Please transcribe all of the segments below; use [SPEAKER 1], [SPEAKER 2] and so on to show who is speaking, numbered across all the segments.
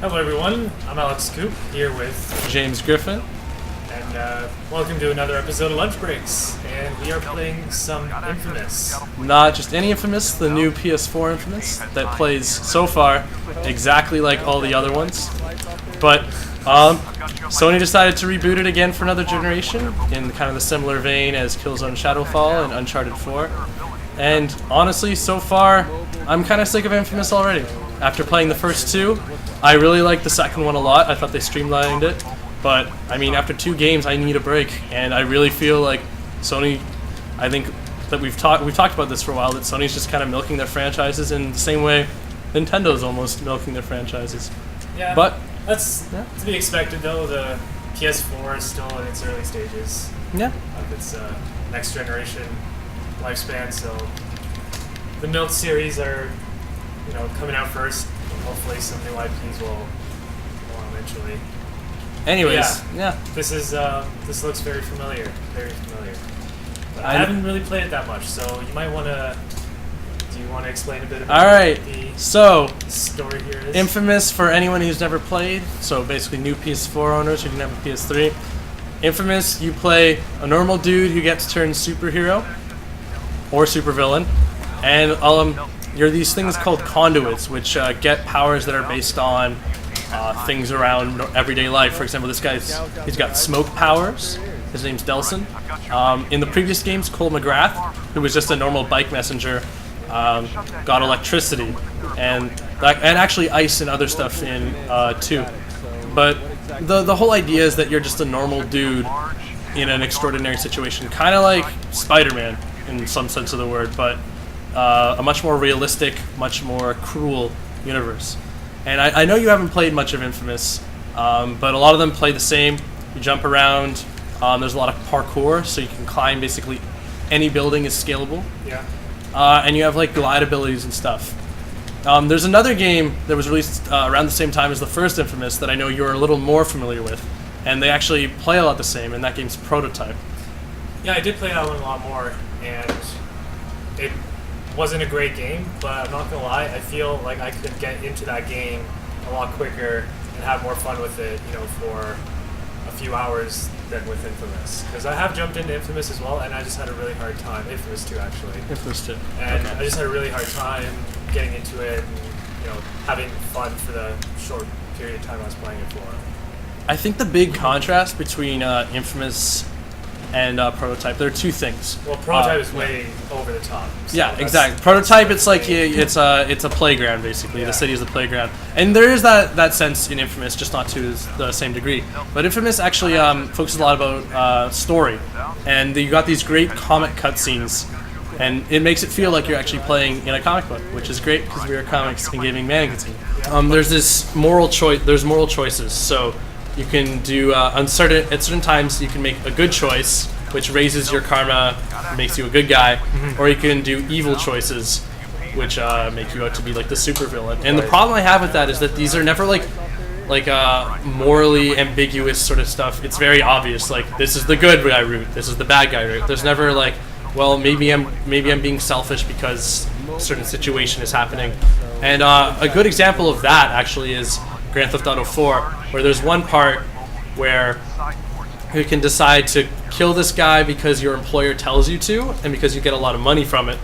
[SPEAKER 1] Hello everyone, I'm Alex Coop here with
[SPEAKER 2] James Griffin.
[SPEAKER 1] and welcome to another episode of Lunch Breaks, and we are playing some Infamous.
[SPEAKER 2] Not just any Infamous, the new PS4 Infamous that plays so far exactly like all the other ones. But Sony decided to reboot it again for another generation in kind of the similar vein as Killzone Shadowfall and Uncharted 4. And honestly, so far, I'm kind of sick of Infamous already. After playing the first two, I really liked the second one a lot. I thought they streamlined it. But, I mean, after 2 games, I need a break. And I really feel like Sony, I think that we've talked about this for a while, that Sony's just kind of milking their franchises in the same way Nintendo's almost milking their franchises.
[SPEAKER 1] Yeah,
[SPEAKER 2] but
[SPEAKER 1] that's to be expected though. The PS4 is still in its early stages of its next generation lifespan, so the Milk series are, coming out first. Hopefully some new IPs will eventually.
[SPEAKER 2] Anyways,
[SPEAKER 1] This looks very familiar. But I haven't really played it that much, so you might want to. Do you want to explain a bit about what the story here is?
[SPEAKER 2] Infamous, for anyone who's never played, so basically new PS4 owners who didn't have a PS3. Infamous, you play a normal dude who gets turned superhero or supervillain, and you're these things called conduits, which get powers that are based on things around everyday life. For example, he's got smoke powers. His name's Delson. In the previous games, Cole McGrath, who was just a normal bike messenger, got electricity and actually ice and other stuff in 2. But the whole idea is that you're just a normal dude in an extraordinary situation, kind of like Spider-Man in some sense of the word, but a much more realistic, much more cruel universe. And I know you haven't played much of Infamous, but a lot of them play the same. You jump around. There's a lot of parkour, so you can climb basically any building is scalable.
[SPEAKER 1] Yeah.
[SPEAKER 2] And you have like glide abilities and stuff. There's another game that was released around the same time as the first Infamous that I know you're a little more familiar with, and they actually play a lot the same, and that game's Prototype.
[SPEAKER 1] Yeah, I did play that one a lot more, and it wasn't a great game, but I'm not gonna lie, I feel like I could get into that game a lot quicker and have more fun with it, for a few hours than with Infamous. Because I have jumped into Infamous as well, and I just had a really hard time. Infamous 2, actually.
[SPEAKER 2] Infamous 2.
[SPEAKER 1] And
[SPEAKER 2] okay.
[SPEAKER 1] I just had a really hard time getting into it and, having fun for the short period of time I was playing it for.
[SPEAKER 2] I think the big contrast between Infamous and Prototype, there are 2 things.
[SPEAKER 1] Well, Prototype is way over the top. So
[SPEAKER 2] yeah, exactly. Prototype, it's like it's a playground basically. Yeah. The city is the playground, and there is that sense in Infamous, just not to the same degree. But Infamous actually focuses a lot about story, and you got these great comic cutscenes, and it makes it feel like you're actually playing in a comic book, which is great because we are comics and gaming magazine. There's this moral choice. There's moral choices, so you can do at certain times you can make a good choice, which raises your karma, makes you a good guy, or you can do evil choices, which make you out to be like the supervillain. And the problem I have with that is that these are never like morally ambiguous sort of stuff. It's very obvious. Like, this is the good guy route, this is the bad guy route. There's never like, well, maybe I'm being selfish because a certain situation is happening. And a good example of that actually is Grand Theft Auto 4, where there's one part where you can decide to kill this guy because your employer tells you to and because you get a lot of money from it,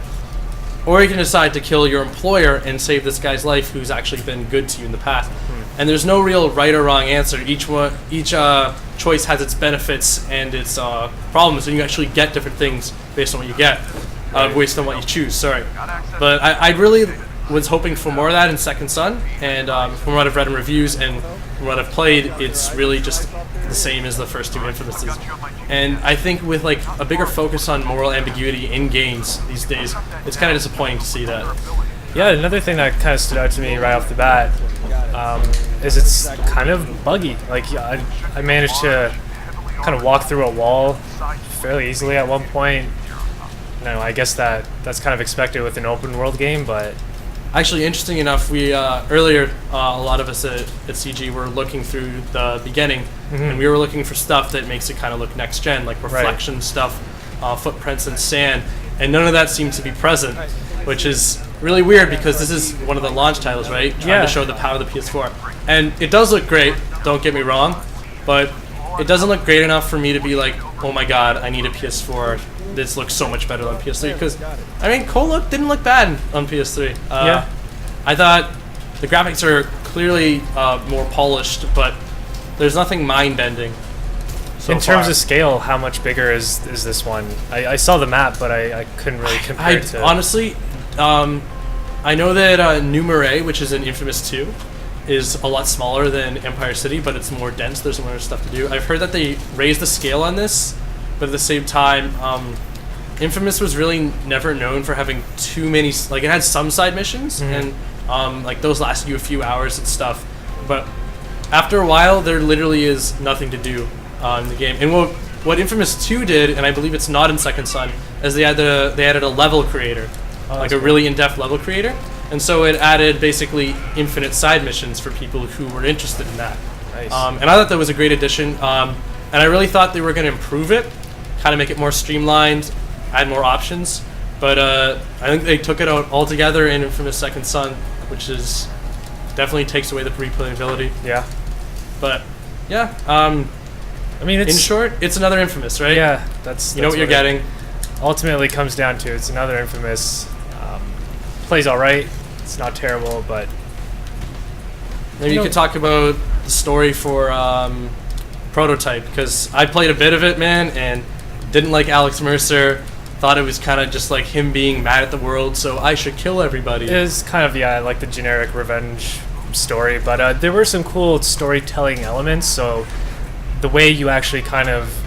[SPEAKER 2] or you can decide to kill your employer and save this guy's life who's actually been good to you in the past. And there's no real right or wrong answer. Each choice has its benefits and its problems, and you actually get different things based on what you get, based on what you choose. Sorry, but I really was hoping for more of that in Second Son, and from what I've read in reviews and from what I've played, it's really just the same as the first 2 Infamouses. And I think with like a bigger focus on moral ambiguity in games these days, it's kind of disappointing to see that.
[SPEAKER 1] Yeah, another thing that kind of stood out to me right off the bat is it's kind of buggy. Like, I managed to kind of walk through a wall fairly easily at one point. I guess that's kind of expected with an open world game, but
[SPEAKER 2] actually, interesting enough, we earlier a lot of us at CG were looking through the beginning, and we were looking for stuff that makes it kind of look next gen, like reflection stuff, footprints in sand, and none of that seemed to be present, which is really weird because this is one of the launch titles, right? Trying to show the power of the PS4. And it does look great, don't get me wrong, but it doesn't look great enough for me to be like, oh my god, I need a PS4. This looks so much better on PS3. Because, I mean, didn't look bad on PS3. I thought the graphics are clearly more polished, but there's nothing mind-bending.
[SPEAKER 1] In terms of scale, how much bigger is this one? I saw the map, but I couldn't really compare it to...
[SPEAKER 2] Honestly, I know that New Marais, which is in Infamous 2, is a lot smaller than Empire City, but it's more dense. There's more stuff to do. I've heard that they raised the scale on this, but at the same time, Infamous was really never known for having too many... Like, it had some side missions, and like those lasted you a few hours and stuff, but after a while, there literally is nothing to do in the game. And what Infamous 2 did, and I believe it's not in Second Son, is they added a level creator, like a really in-depth level creator, and so it added basically infinite side missions for people who were interested in that.
[SPEAKER 1] Nice.
[SPEAKER 2] And I thought that was a great addition, and I really thought they were going to improve it, kind of make it more streamlined, add more options, but I think they took it out altogether in Infamous Second Son, which is definitely takes away the replayability.
[SPEAKER 1] Yeah.
[SPEAKER 2] But yeah,
[SPEAKER 1] I mean,
[SPEAKER 2] in short, it's another Infamous, right?
[SPEAKER 1] Yeah, that's
[SPEAKER 2] you know what you're getting.
[SPEAKER 1] Ultimately, comes down to it's another Infamous. Plays all right. It's not terrible, but
[SPEAKER 2] maybe you could talk about the story for Prototype, because I played a bit of it, man, and didn't like Alex Mercer. Thought it was kind of just like him being mad at the world, so I should kill everybody.
[SPEAKER 1] It was kind of like the generic revenge story, but there were some cool storytelling elements. So the way you actually kind of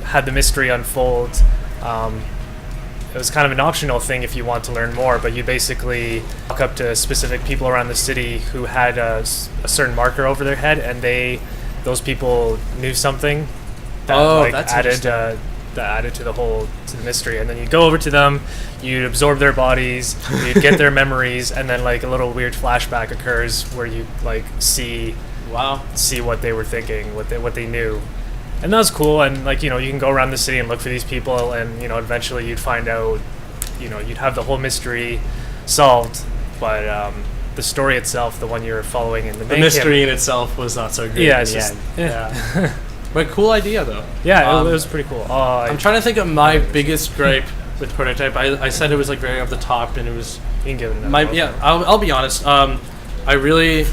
[SPEAKER 1] had the mystery unfold, it was kind of an optional thing if you want to learn more, but you basically walk up to specific people around the city who had a certain marker over their head, and those people knew something that
[SPEAKER 2] that's
[SPEAKER 1] added to the mystery, and then you go over to them, you'd absorb their bodies, you'd get their memories, and then like a little weird flashback occurs where you like see what they were thinking, what they knew. And that was cool, and like, you know, you can go around the city and look for these people, and you know, eventually you'd find out, you know, you'd have the whole mystery solved, but the story itself, the one you're following in the
[SPEAKER 2] mystery in itself was not so great.
[SPEAKER 1] Yeah, it's just,
[SPEAKER 2] But cool idea though.
[SPEAKER 1] Yeah, it was pretty cool.
[SPEAKER 2] I'm trying to think of my biggest gripe with Prototype. I said it was like very off the top, and it was.
[SPEAKER 1] You can give it another.
[SPEAKER 2] I'll be honest. I really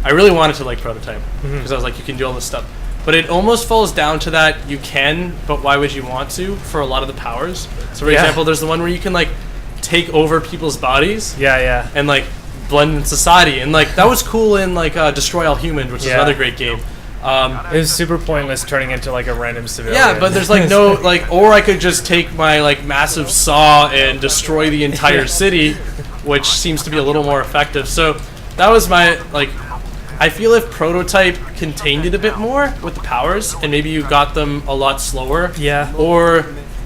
[SPEAKER 2] wanted to like Prototype because I was like, you can do all this stuff. But it almost falls down to that you can, but why would you want to for a lot of the powers? So for example, there's the one where you can like take over people's bodies.
[SPEAKER 1] Yeah.
[SPEAKER 2] And like blend in society, and like that was cool in like Destroy All Humans, which is another great game.
[SPEAKER 1] It was super pointless turning into like a random civilian.
[SPEAKER 2] Yeah, but there's like no like, or I could just take my like massive saw and destroy the entire city, which seems to be a little more effective. So that was my like. I feel if Prototype contained it a bit more with the powers, and maybe you got them a lot slower.
[SPEAKER 1] Yeah.
[SPEAKER 2] Or,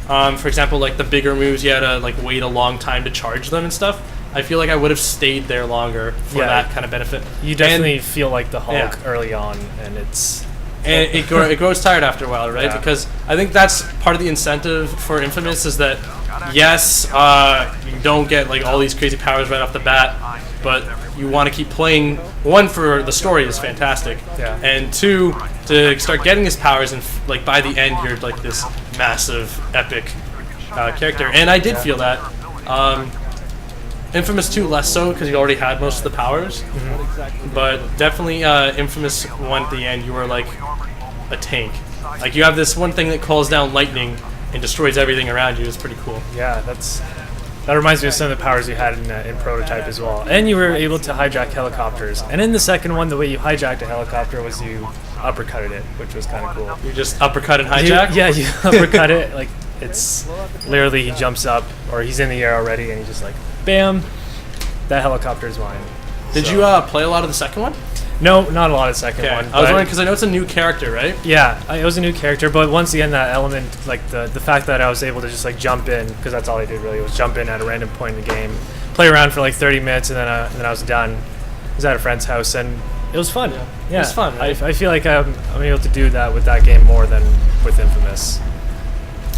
[SPEAKER 2] for example, like the bigger moves, you had to like wait a long time to charge them and stuff. I feel like I would have stayed there longer for that kind of benefit.
[SPEAKER 1] You definitely feel like the Hulk early on, and
[SPEAKER 2] it grows tired after a while, right? Yeah. Because I think that's part of the incentive for Infamous is that yes, you don't get like all these crazy powers right off the bat, but you want to keep playing. One, for the story is fantastic, and two, to start getting his powers, and like by the end you're like this massive epic character. And I did feel that. Infamous 2 less so because you already had most of the powers, but definitely Infamous 1 at the end you were like a tank. Like you have this one thing that calls down lightning and destroys everything around you. It's pretty cool.
[SPEAKER 1] Yeah, that reminds me of some of the powers you had in Prototype as well. And you were able to hijack helicopters. And in the second one, the way you hijacked a helicopter was you uppercutted it, which was kind of cool.
[SPEAKER 2] You just uppercut and hijack?
[SPEAKER 1] You uppercut it. Like, it's literally he jumps up, or he's in the air already, and he just like, bam, that helicopter's mine.
[SPEAKER 2] Did you play a lot of the second one?
[SPEAKER 1] No, not a lot of the second one.
[SPEAKER 2] I was wondering because I know it's a new character, right?
[SPEAKER 1] Yeah, it was a new character, but once again, that element, like the fact that I was able to just like jump in, because that's all I did really was jump in at a random point in the game, play around for like 30 minutes, and then I was done. I was at a friend's house, and it was fun. Yeah.
[SPEAKER 2] It was fun. Right?
[SPEAKER 1] I feel like I'm able to do that with that game more than with Infamous.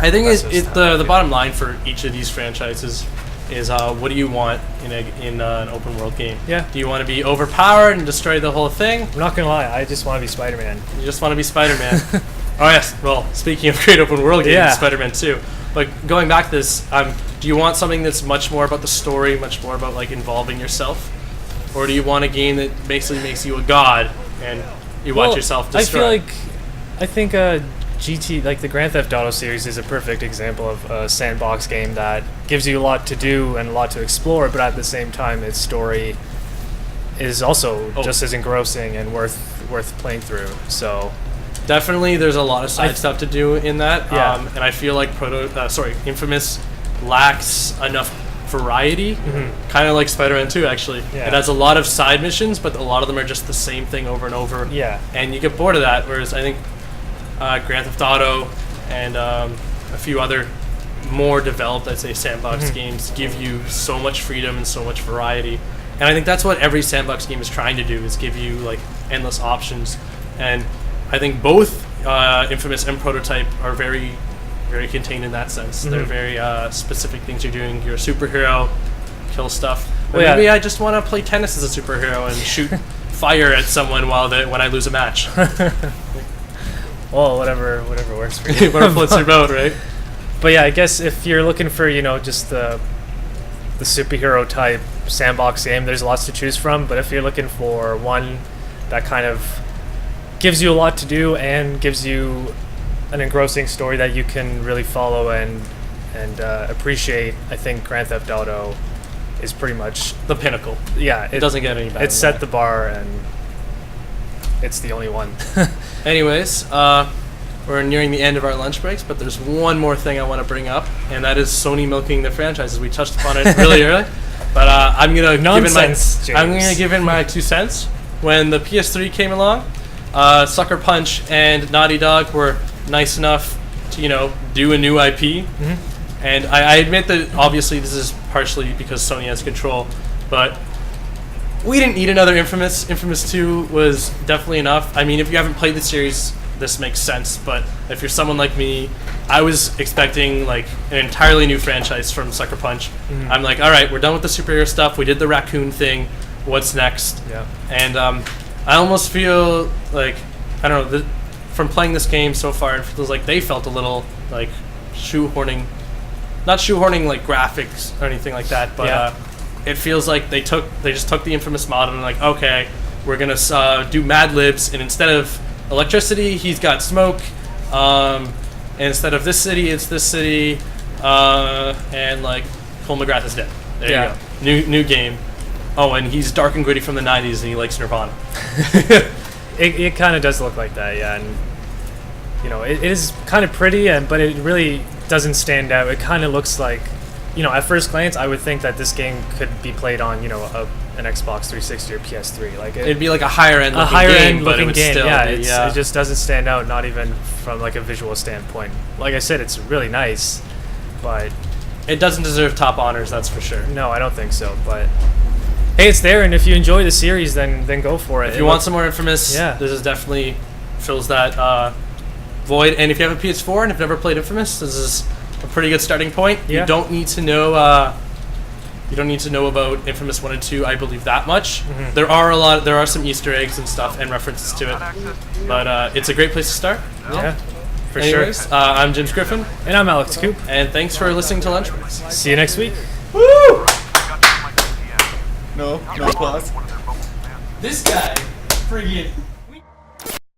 [SPEAKER 2] I think the bottom line for each of these franchises is what do you want in an open world game?
[SPEAKER 1] Yeah.
[SPEAKER 2] Do you want to be overpowered and destroy the whole thing?
[SPEAKER 1] I'm not gonna lie, I just want to be Spider-Man.
[SPEAKER 2] You just want to be Spider-Man. Oh yes. Well, speaking of great open world games,
[SPEAKER 1] Yeah.
[SPEAKER 2] Spider-Man 2. But going back to this, do you want something that's much more about the story, much more about like involving yourself, or do you want a game that basically makes you a god and you watch yourself destroy?
[SPEAKER 1] I think GT, like the Grand Theft Auto series, is a perfect example of a sandbox game that gives you a lot to do and a lot to explore, but at the same time, its story is also just as engrossing and worth playing through. So
[SPEAKER 2] definitely, there's a lot of side stuff to do in that,
[SPEAKER 1] Yeah.
[SPEAKER 2] and I feel like Infamous lacks enough variety, kind of like Spider-Man 2 actually.
[SPEAKER 1] Yeah.
[SPEAKER 2] It has a lot of side missions, but a lot of them are just the same thing over and over.
[SPEAKER 1] Yeah.
[SPEAKER 2] And you get bored of that, whereas I think Grand Theft Auto and a few other more developed, I'd say, sandbox games give you so much freedom and so much variety. And I think that's what every sandbox game is trying to do, is give you like endless options. And I think both Infamous and Prototype are very, very contained in that sense. They're very specific things you're doing. You're a superhero, kill stuff. But maybe I just want to play tennis as a superhero and shoot fire at someone when I lose a match.
[SPEAKER 1] Well, whatever works for you.
[SPEAKER 2] Whatever floats your boat, right?
[SPEAKER 1] But yeah, I guess if you're looking for, just the superhero type sandbox game, there's lots to choose from. But if you're looking for one that kind of gives you a lot to do and gives you an engrossing story that you can really follow and appreciate, I think Grand Theft Auto is pretty much
[SPEAKER 2] The pinnacle.
[SPEAKER 1] yeah.
[SPEAKER 2] It doesn't get any better.
[SPEAKER 1] It set the bar, and it's the only one.
[SPEAKER 2] Anyways, we're nearing the end of our lunch breaks, but there's one more thing I want to bring up, and that is Sony milking their franchises. We touched upon it really early, but I'm gonna give in my 2 cents. When the PS3 came along, Sucker Punch and Naughty Dog were nice enough to do a new IP, and I admit that obviously this is partially because Sony has control, but we didn't need another Infamous. Infamous 2 was definitely enough. I mean, if you haven't played the series, this makes sense, but if you're someone like me, I was expecting like an entirely new franchise from Sucker Punch. I'm like, all right, we're done with the superhero stuff. We did the raccoon thing. What's next?
[SPEAKER 1] Yeah.
[SPEAKER 2] And I almost feel like, I don't know, from playing this game so far, it feels like they felt a little like not shoehorning like graphics or anything like that, but it feels like they just took the Infamous model and like, okay, we're gonna do Mad Libs, and instead of electricity, he's got smoke, and instead of this city, it's this city, and like Cole McGrath is dead. There you go. New game. Oh, and he's dark and gritty from the 90s, and he likes Nirvana.
[SPEAKER 1] It kind of does look like that, yeah, and it is kind of pretty, but it really doesn't stand out. It kind of looks like, at first glance, I would think that this game could be played on, an Xbox 360 or PS3. Like
[SPEAKER 2] it'd be like a higher end game, but it would still be,
[SPEAKER 1] it just doesn't stand out, not even from like a visual standpoint. Like I said, it's really nice, but
[SPEAKER 2] it doesn't deserve top honors, that's for sure.
[SPEAKER 1] No, I don't think so, but hey, it's there, and if you enjoy the series, then go for it.
[SPEAKER 2] If you want some more Infamous, this is definitely fills that void. And if you have a PS4 and have never played Infamous, this is a pretty good starting point. You don't need to know. You don't need to know about Infamous 1 and 2, I believe, that much. There are some Easter eggs and stuff and references to it, but it's a great place to start.
[SPEAKER 1] Yeah, for
[SPEAKER 2] Anyways,
[SPEAKER 1] sure.
[SPEAKER 2] I'm James Griffin,
[SPEAKER 1] And I'm Alex Coop.
[SPEAKER 2] and thanks for listening to Lunch Breaks.
[SPEAKER 1] See you next week.
[SPEAKER 2] Woo!
[SPEAKER 3] No applause.
[SPEAKER 2] This guy, friggin'.